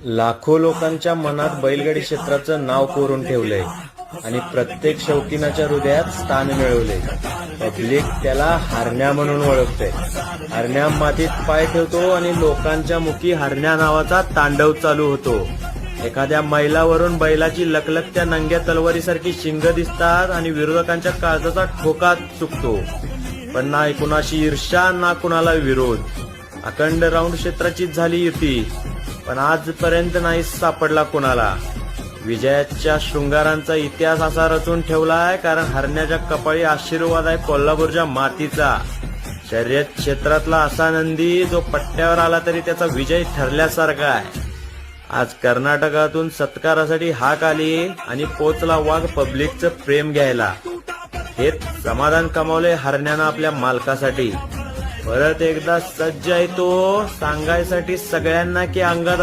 लाखो लोकांच्या मनात बैलगाडी क्षेत्राचं नाव कोरून ठेवलंय आणि प्रत्येक शौकीनाच्या हृदयात स्थान मिळवले. पब्लिक त्याला हरण्या म्हणून ओळखते. हरण्या मातीत पाय ठेवतो आणि लोकांच्या मुखी हरण्या नावाचा तांडव चालू होतो. एखाद्या मैलावरून बैलाची लकलकत्या नंग्या तलवारीसारखी शिंग दिसतात आणि विरोधकांच्या काळजाचा ठोका चुकतो. पण ना कुणाशी ईर्ष्या ना कुणाला विरोध. अखंड राऊंड क्षेत्राचीच झाली युती, पण आजपर्यंत नाही सापडला कुणाला. विजयाच्या शृंगारांचा इतिहास असा रचून ठेवलाय कारण हरण्याच्या कपाळी आशीर्वाद आहे कोल्हापूरच्या मातीचा. शर्यत क्षेत्रातला असा नंदी जो पट्ट्यावर आला तरी त्याचा विजय ठरल्यासारखा आहे. आज कर्नाटकातून सत्कारासाठी हाक आली आणि पोचला वाघ पब्लिकचं प्रेम घ्यायला. हे समाधान कमावले हरण्यानं आपल्या मालकासाठी. परत एकदा सज्ज आहे तो सांगायसाठी सगळ्यांना की अंगात